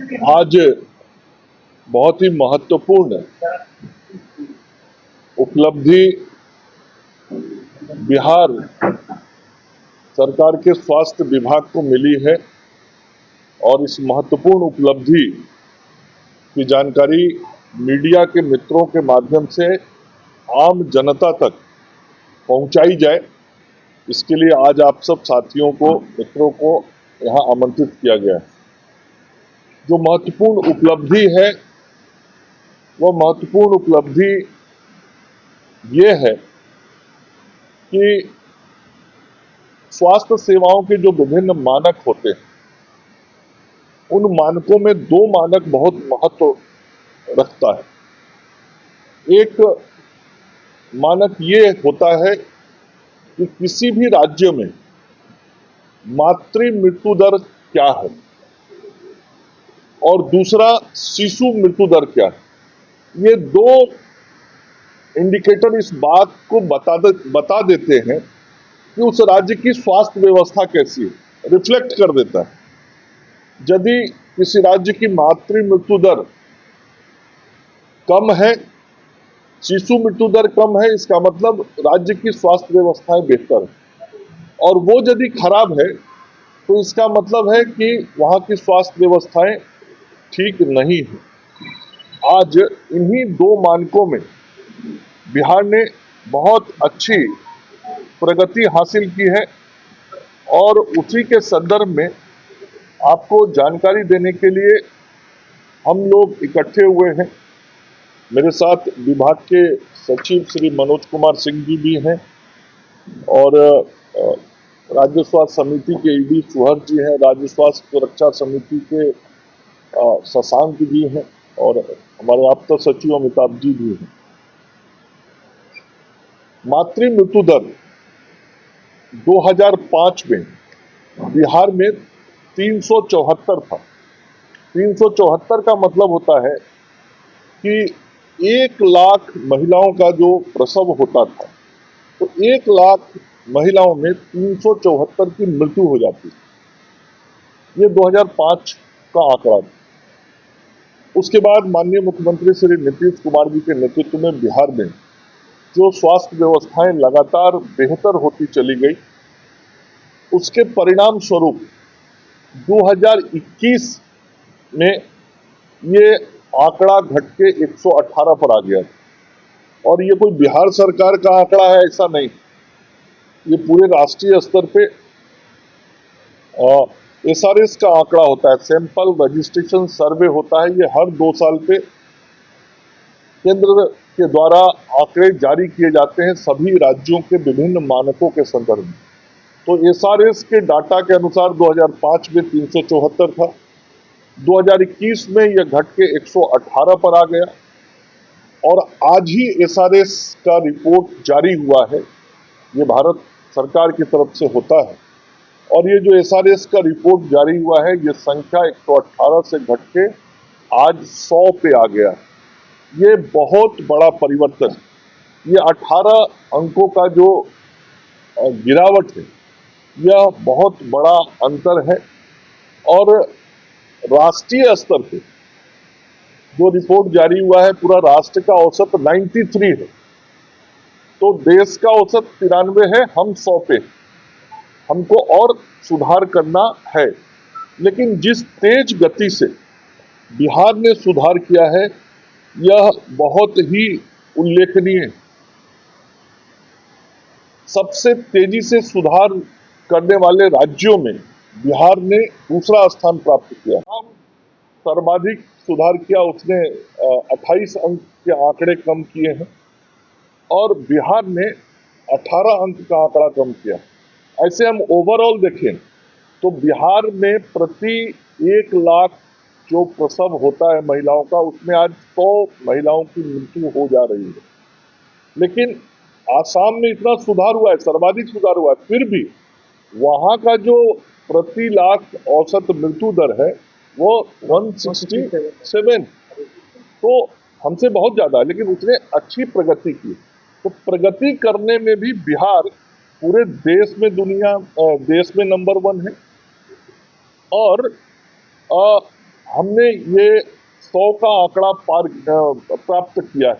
आज बहुत ही महत्वपूर्ण उपलब्धि बिहार सरकार के स्वास्थ्य विभाग को मिली है और इस महत्वपूर्ण उपलब्धि की जानकारी मीडिया के मित्रों के माध्यम से आम जनता तक पहुंचाई जाए, इसके लिए आज आप सब साथियों को, मित्रों को यहाँ आमंत्रित किया गया है। जो महत्वपूर्ण उपलब्धि है वह महत्वपूर्ण उपलब्धि ये है कि स्वास्थ्य सेवाओं के जो विभिन्न मानक होते हैं, उन मानकों में दो मानक बहुत महत्व रखता है। एक मानक ये होता है कि किसी भी राज्य में मातृ मृत्यु दर क्या है और दूसरा शिशु मृत्यु दर क्या है। ये दो इंडिकेटर इस बात को बता देते हैं कि उस राज्य की स्वास्थ्य व्यवस्था कैसी है, रिफ्लेक्ट कर देता है। यदि किसी राज्य की मातृ मृत्यु दर कम है, शिशु मृत्यु दर कम है, इसका मतलब राज्य की स्वास्थ्य व्यवस्थाएं बेहतर है। और वो यदि खराब है तो इसका मतलब है कि वहां की स्वास्थ्य व्यवस्थाएं ठीक नहीं है। आज इन्हीं दो मानकों में बिहार ने बहुत अच्छी प्रगति हासिल की है और उसी के संदर्भ में आपको जानकारी देने के लिए हम लोग इकट्ठे हुए हैं। मेरे साथ विभाग के सचिव श्री मनोज कुमार सिंह जी भी हैं और राज्य स्वास्थ्य समिति के ईडी सुहर जी हैं, राज्य स्वास्थ्य सुरक्षा समिति के शशांक जी हैं और हमारे आप्त सचिव अमिताभ जी भी हैं। मातृ मृत्यु दर 2005 में बिहार में 374 था। 374 का मतलब होता है कि 1 लाख महिलाओं का जो प्रसव होता था, तो 1 लाख महिलाओं में 374 की मृत्यु हो जाती है। ये 2005 का आंकड़ा था। उसके बाद माननीय मुख्यमंत्री श्री नीतीश कुमार जी के नेतृत्व में बिहार में जो स्वास्थ्य व्यवस्थाएं लगातार बेहतर होती चली गई, उसके परिणाम स्वरूप 2021 में ये आंकड़ा घट के 118 पर आ गया। और ये कोई बिहार सरकार का आंकड़ा है ऐसा नहीं, ये पूरे राष्ट्रीय स्तर पे SRS का आंकड़ा होता है, सैंपल रजिस्ट्रेशन सर्वे होता है। ये हर 2 साल पे केंद्र के द्वारा आंकड़े जारी किए जाते हैं सभी राज्यों के विभिन्न मानकों के संदर्भ में। तो SRS के डाटा के अनुसार 2005 में 374 था, 2021 में यह घट के 118 पर आ गया और आज ही SRS का रिपोर्ट जारी हुआ है। ये भारत सरकार की तरफ से होता है और ये जो SRS का रिपोर्ट जारी हुआ है, ये संख्या 118 से घट के आज 100 पे आ गया। ये बहुत बड़ा परिवर्तन, ये 18 अंकों का जो गिरावट है, यह बहुत बड़ा अंतर है। और राष्ट्रीय स्तर पे जो रिपोर्ट जारी हुआ है, पूरा राष्ट्र का औसत 93 है, तो देश का औसत 93 है, हम 100 पे। हमको और सुधार करना है, लेकिन जिस तेज गति से बिहार ने सुधार किया है यह बहुत ही उल्लेखनीय है। सबसे तेजी से सुधार करने वाले राज्यों में बिहार ने दूसरा स्थान प्राप्त किया। हम सर्वाधिक सुधार किया, उसने 28 अंक के आंकड़े कम किए हैं और बिहार ने 18 अंक का आंकड़ा कम किया। ऐसे हम ओवरऑल देखें तो बिहार में प्रति 1 लाख जो प्रसव होता है महिलाओं का, उसमें आज 100 महिलाओं की मृत्यु हो जा रही है। लेकिन आसाम में इतना सुधार हुआ है, सर्वाधिक सुधार हुआ है, फिर भी वहां का जो प्रति लाख औसत मृत्यु दर है वो 167, तो हमसे बहुत ज्यादा है, लेकिन उसने अच्छी प्रगति की। तो प्रगति करने में भी बिहार पूरे देश में नंबर 1 है और हमने ये 100 का आंकड़ा प्राप्त किया है,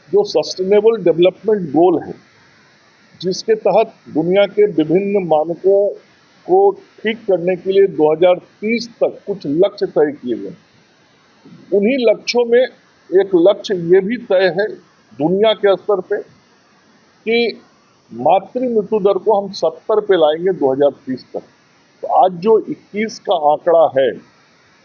जो सस्टेनेबल डेवलपमेंट गोल है, जिसके तहत दुनिया के विभिन्न मानकों को ठीक करने के लिए 2030 तक कुछ लक्ष्य तय किए गए। उन्हीं लक्ष्यों में एक लक्ष्य ये भी तय है दुनिया के स्तर पे कि मातृ मृत्यु दर को हम 70 पे लाएंगे 2030 तक। तो आज जो 21 का आंकड़ा है,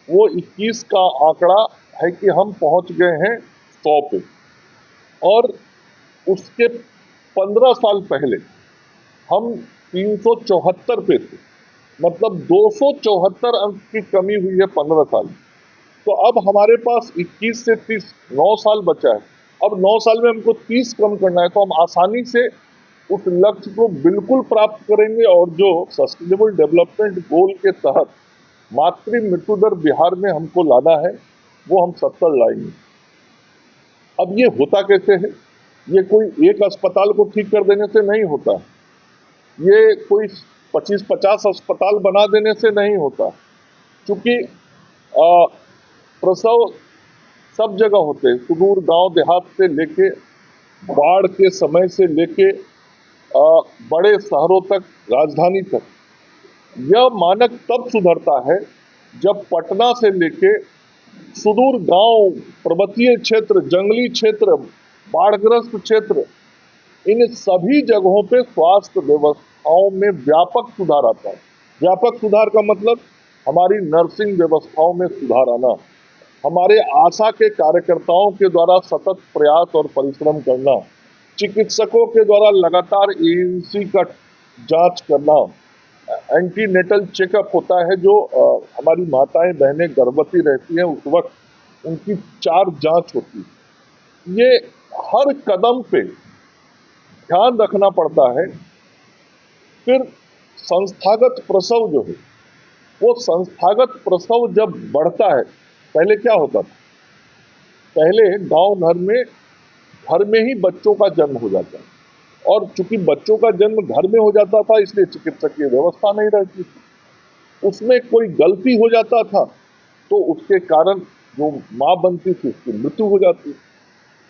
वो 21 का आंकड़ा है कि हम पहुंच गए हैं 100 पे, और उसके 15 साल पहले हम 374 पे थे, मतलब 274 अंक की कमी हुई है 15 साल। तो अब हमारे पास 21 से 30 9 साल बचा है। अब 9 साल में हमको 30 कम करना है, तो हम आसानी से उस लक्ष्य को बिल्कुल प्राप्त करेंगे। और जो सस्टेनेबल डेवलपमेंट गोल के तहत मातृ मृत्यु दर बिहार में हमको लाना है, वो हम 70 लाएंगे। अब ये होता कैसे है? ये कोई एक अस्पताल को ठीक कर देने से नहीं होता, ये कोई 25-50 अस्पताल बना देने से नहीं होता, क्योंकि प्रसव सब जगह होते हैं, सुदूर गांव देहात से लेके बाढ़ के समय से लेके बड़े शहरों तक, राजधानी तक। यह मानक तब सुधरता है जब पटना से लेके सुदूर गांव, पर्वतीय क्षेत्र, जंगली क्षेत्र, बाढ़ग्रस्त क्षेत्र, इन सभी जगहों पे स्वास्थ्य व्यवस्थाओं में व्यापक सुधार आता है। व्यापक सुधार का मतलब हमारी नर्सिंग व्यवस्थाओं में सुधार आना, हमारे आशा के कार्यकर्ताओं के द्वारा सतत प्रयास और परिश्रम करना, चिकित्सकों के द्वारा लगातार एएनसी का जांच करना, एंटीनेटल चेकअप होता है जो हमारी माताएं बहनें गर्भवती रहती हैं उस वक्त उनकी 4 जांच होती है। ये हर कदम पे ध्यान रखना पड़ता है। फिर संस्थागत प्रसव जो है, वो संस्थागत प्रसव जब बढ़ता है, पहले क्या होता था? पहले गांव घर में ही बच्चों का जन्म हो जाता है, और चूंकि बच्चों का जन्म घर में हो जाता था, इसलिए चिकित्सकीय व्यवस्था नहीं रहती थी। उसमें कोई गलती हो जाता था तो उसके कारण जो मां बनती थी उसकी मृत्यु हो जाती।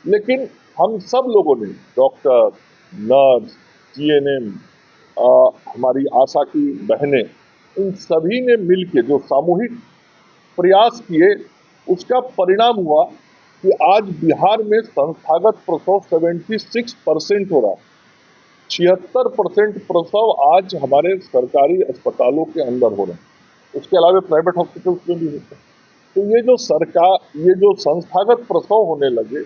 लेकिन हम सब लोगों ने, डॉक्टर, नर्स, जीएनएम, हमारी आशा की बहनें, इन सभी ने मिलकर जो सामूहिक प्रयास किए, उसका परिणाम हुआ कि आज बिहार में संस्थागत प्रसव 76% हो रहा है। 76% प्रसव आज हमारे सरकारी अस्पतालों के अंदर हो रहे हैं। उसके अलावा प्राइवेट हॉस्पिटल्स में भी होते हैं। तो ये जो संस्थागत प्रसव होने लगे,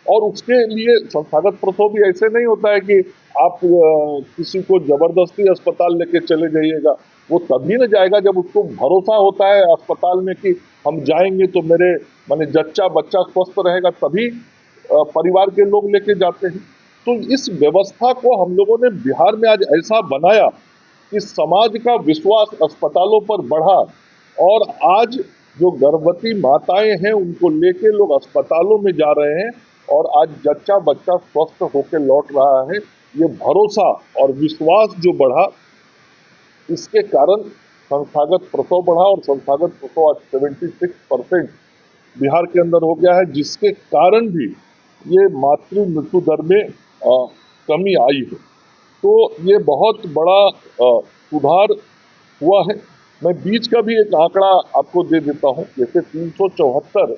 और उसके लिए संस्थागत प्रसव भी ऐसे नहीं होता है कि आप किसी को जबरदस्ती अस्पताल लेके चले जाइएगा। वो तभी न जाएगा जब उसको भरोसा होता है अस्पताल में कि हम जाएंगे तो मेरे माने जच्चा बच्चा स्वस्थ रहेगा, तभी परिवार के लोग लेके जाते हैं। तो इस व्यवस्था को हम लोगों ने बिहार में आज ऐसा बनाया कि समाज का विश्वास अस्पतालों पर बढ़ा, और आज जो गर्भवती माताएं हैं उनको लेके लोग अस्पतालों में जा रहे हैं, और आज जच्चा बच्चा स्वस्थ होकर लौट रहा है। ये भरोसा और विश्वास जो बढ़ा, इसके कारण संस्थागत प्रसव बढ़ा, और संस्थागत प्रसव आज 76% बिहार के अंदर हो गया है, जिसके कारण भी ये मातृ मृत्यु दर में कमी आई है। तो ये बहुत बड़ा सुधार हुआ है। मैं बीच का भी एक आंकड़ा आपको दे देता हूँ। जैसे 374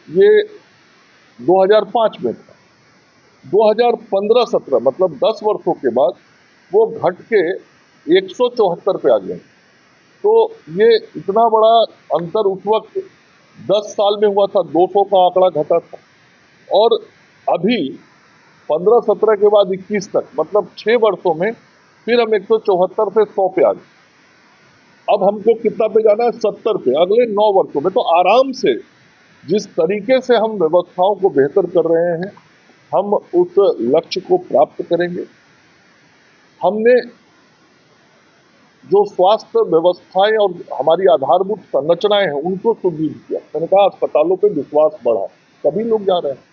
ये 2005 में था, 2015-17 मतलब 10 वर्षों के बाद वो घट के 174 पे आ गया। तो ये इतना बड़ा अंतर उस वक्त 10 साल में हुआ था, 200 का आंकड़ा घटा था, और अभी 15-17 के बाद 21 तक मतलब 6 वर्षों में फिर हम 174 से 100 पे आ गए। अब हमको कितना पे जाना है? 70 पे, अगले 9 वर्षों में। तो आराम से जिस तरीके से हम व्यवस्थाओं को बेहतर कर रहे हैं, हम उस लक्ष्य को प्राप्त करेंगे। हमने जो स्वास्थ्य व्यवस्थाएं और हमारी आधारभूत संरचनाएं हैं उनको सुदृढ़ किया। मैंने कहा अस्पतालों पे विश्वास बढ़ा, तभी लोग जा रहे हैं।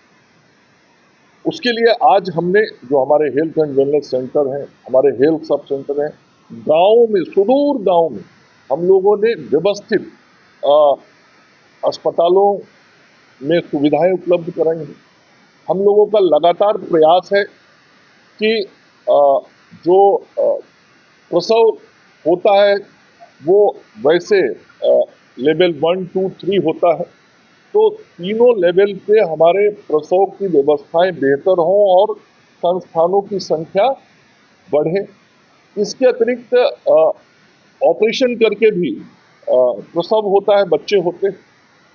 उसके लिए आज हमने जो हमारे हेल्थ एंड वेलनेस सेंटर हैं, हमारे हेल्थ सब सेंटर हैं, गाँव में, सुदूर गाँव में हम लोगों ने व्यवस्थित अस्पतालों में सुविधाएं उपलब्ध कराएंगे। हम लोगों का लगातार प्रयास है कि जो प्रसव होता है वो वैसे लेवल 1, 2, 3 होता है, तो तीनों लेवल पे हमारे प्रसव की व्यवस्थाएं बेहतर हों और संस्थानों की संख्या बढ़े। इसके अतिरिक्त ऑपरेशन करके भी प्रसव होता है, बच्चे होते हैं।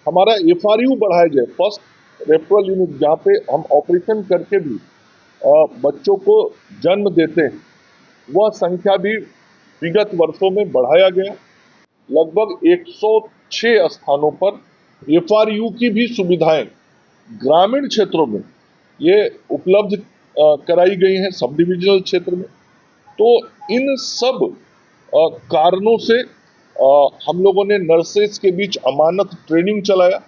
हमारा FRU बढ़ाया जाए, फर्स्ट रेफरल यूनिट, जहाँ पे हम ऑपरेशन करके भी बच्चों को जन्म देते हैं, वह संख्या भी विगत वर्षों में बढ़ाया गया। लगभग 106 स्थानों पर FRU की भी सुविधाएं ग्रामीण क्षेत्रों में ये उपलब्ध कराई गई हैं, सब डिविजनल क्षेत्र में। तो इन सब कारणों से हम लोगों ने नर्सेज के बीच अमानत ट्रेनिंग चलाया।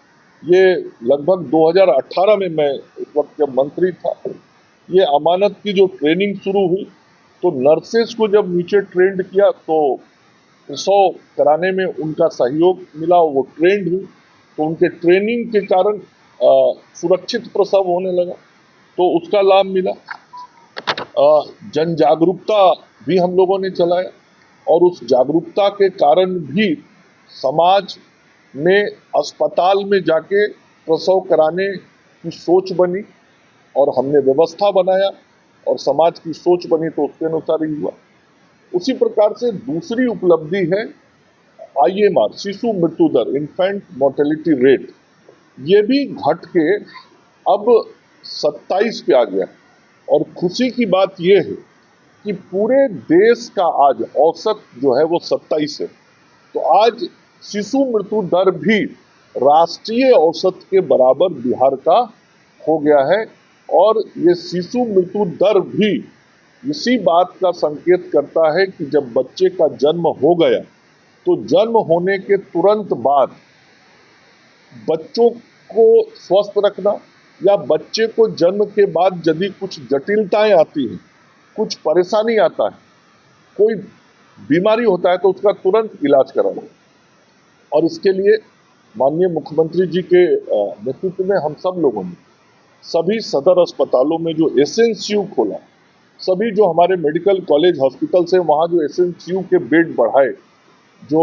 ये लगभग 2018 में, मैं उस वक्त जब मंत्री था, ये अमानत की जो ट्रेनिंग शुरू हुई, तो नर्सेज को जब नीचे ट्रेंड किया तो प्रसव कराने में उनका सहयोग मिला, वो ट्रेंड हुई, तो उनके ट्रेनिंग के कारण सुरक्षित प्रसव होने लगा, तो उसका लाभ मिला। जन जागरूकता भी हम लोगों ने चलाया और उस जागरूकता के कारण भी समाज में अस्पताल में जाके प्रसव कराने की सोच बनी और हमने व्यवस्था बनाया और समाज की सोच बनी तो उसके अनुसार ही हुआ। उसी प्रकार से दूसरी उपलब्धि है IMR, शिशु मृत्यु दर, इन्फेंट मोर्टेलिटी रेट। ये भी घट के अब 27 पे आ गया और खुशी की बात यह है कि पूरे देश का आज औसत जो है वो 27 है। तो आज शिशु मृत्यु दर भी राष्ट्रीय औसत के बराबर बिहार का हो गया है और ये शिशु मृत्यु दर भी इसी बात का संकेत करता है कि जब बच्चे का जन्म हो गया तो जन्म होने के तुरंत बाद बच्चों को स्वस्थ रखना या बच्चे को जन्म के बाद यदि कुछ जटिलताएं आती हैं, कुछ परेशानी आता है, कोई बीमारी होता है, तो उसका तुरंत इलाज कराना। और इसके लिए माननीय मुख्यमंत्री जी के नेतृत्व में हम सब लोगों ने सभी सदर अस्पतालों में जो SNCU खोला, सभी जो हमारे मेडिकल कॉलेज हॉस्पिटल से वहाँ जो SNCU के बेड बढ़ाए, जो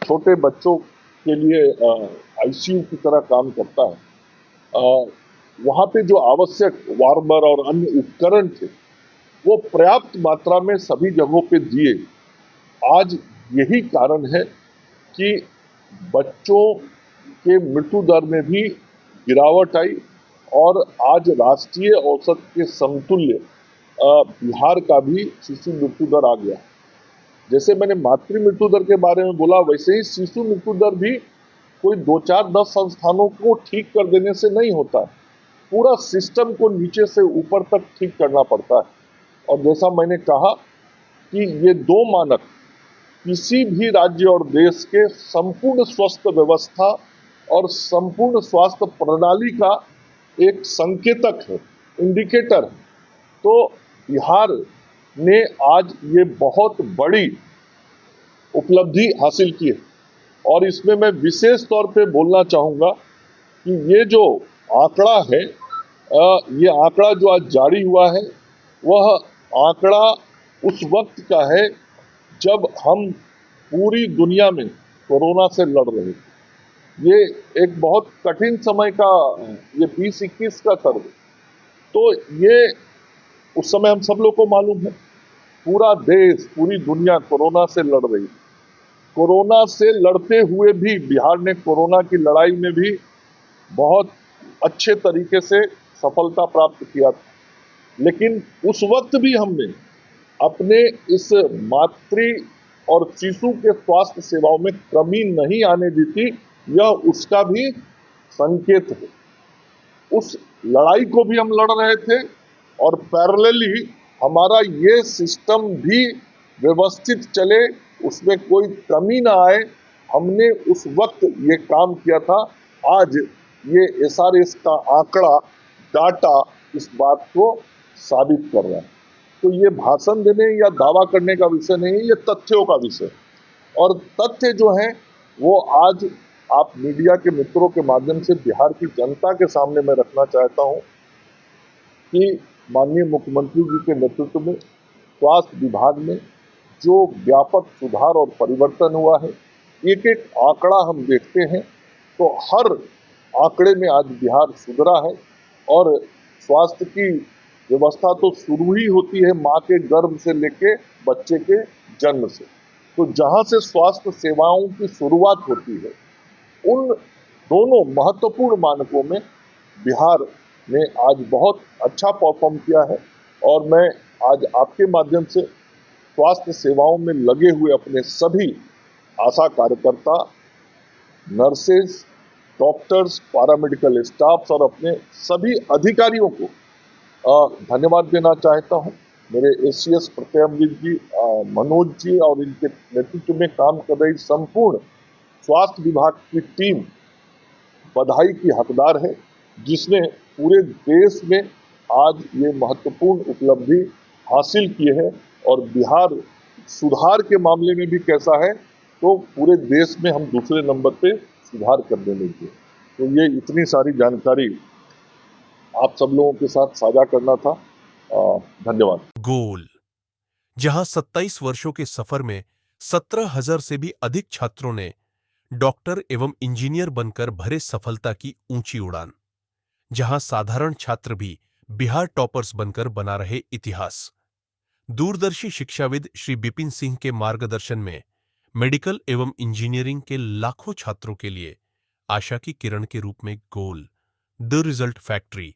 छोटे बच्चों के लिए ICU की तरह काम करता है, वहाँ पे जो आवश्यक वार्मर और अन्य उपकरण थे वो पर्याप्त मात्रा में सभी जगहों पे दिए। आज यही कारण है कि बच्चों के मृत्यु दर में भी गिरावट आई और आज राष्ट्रीय औसत के समतुल्य बिहार का भी शिशु मृत्यु दर आ गया। जैसे मैंने मातृ मृत्यु दर के बारे में बोला, वैसे ही शिशु मृत्यु दर भी कोई 2, 4, 10 संस्थानों को ठीक कर देने से नहीं होता है, पूरा सिस्टम को नीचे से ऊपर तक ठीक करना पड़ता है। और जैसा मैंने कहा कि ये 2 मानक किसी भी राज्य और देश के संपूर्ण स्वास्थ्य व्यवस्था और संपूर्ण स्वास्थ्य प्रणाली का एक संकेतक है, इंडिकेटर है। तो बिहार ने आज ये बहुत बड़ी उपलब्धि हासिल की है और इसमें मैं विशेष तौर पे बोलना चाहूँगा कि ये जो आंकड़ा है, ये आंकड़ा जो आज जारी हुआ है, वह आंकड़ा उस वक्त का है जब हम पूरी दुनिया में कोरोना से लड़ रहे थे। ये एक बहुत कठिन समय का, ये 2021 का सर्व, तो ये उस समय हम सब लोग को मालूम है, पूरा देश, पूरी दुनिया कोरोना से लड़ रही है। कोरोना से लड़ते हुए भी बिहार ने कोरोना की लड़ाई में भी बहुत अच्छे तरीके से सफलता प्राप्त किया था। लेकिन उस वक्त भी हमने अपने इस मातृ और शिशु के स्वास्थ्य सेवाओं में कमी नहीं आने दी थी, यह उसका भी संकेत है। उस लड़ाई को भी हम लड़ रहे थे और पैरेलली हमारा ये सिस्टम भी व्यवस्थित चले, उसमें कोई कमी ना आए, हमने उस वक्त ये काम किया था। आज ये SRS का आंकड़ा, डाटा इस बात को साबित कर रहा है। तो ये भाषण देने या दावा करने का विषय नहीं है, ये तथ्यों का विषय। और तथ्य जो है वो आज आप मीडिया के मित्रों के माध्यम से बिहार की जनता के सामने मैं रखना चाहता हूं कि माननीय मुख्यमंत्री जी के नेतृत्व में स्वास्थ्य विभाग में जो व्यापक सुधार और परिवर्तन हुआ है, एक एक आंकड़ा हम देखते हैं तो हर आंकड़े में आज बिहार सुधरा है। और स्वास्थ्य की व्यवस्था तो शुरू ही होती है माँ के गर्भ से लेके बच्चे के जन्म से। तो जहां से स्वास्थ्य सेवाओं की शुरुआत होती है, उन दोनों महत्वपूर्ण मानकों में बिहार ने आज बहुत अच्छा परफॉर्म किया है। और मैं आज आपके माध्यम से स्वास्थ्य सेवाओं में लगे हुए अपने सभी आशा कार्यकर्ता, नर्सेज, डॉक्टर्स, पैरामेडिकल स्टाफ्स और अपने सभी अधिकारियों को धन्यवाद देना चाहता हूं। मेरे एसीएस प्रत्यमजीत जी, मनोज जी और इनके नेतृत्व में काम कर रही संपूर्ण स्वास्थ्य विभाग की टीम बधाई की हकदार है, जिसने पूरे देश में आज ये महत्वपूर्ण उपलब्धि हासिल की है। और बिहार सुधार के मामले में भी कैसा है, तो पूरे देश में हम दूसरे नंबर पे सुधार करने लगे। तो ये इतनी सारी जानकारी आप सब लोगों के साथ साझा करना था। धन्यवाद। गोल, जहां 27 वर्षों के सफर में 17,000 से भी अधिक छात्रों ने डॉक्टर एवं इंजीनियर बनकर भरे सफलता की ऊंची उड़ान, जहां साधारण छात्र भी बिहार टॉपर्स बनकर बना रहे इतिहास। दूरदर्शी शिक्षाविद श्री बिपिन सिंह के मार्गदर्शन में मेडिकल एवं इंजीनियरिंग के लाखों छात्रों के लिए आशा की किरण के रूप में गोल, द रिजल्ट फैक्ट्री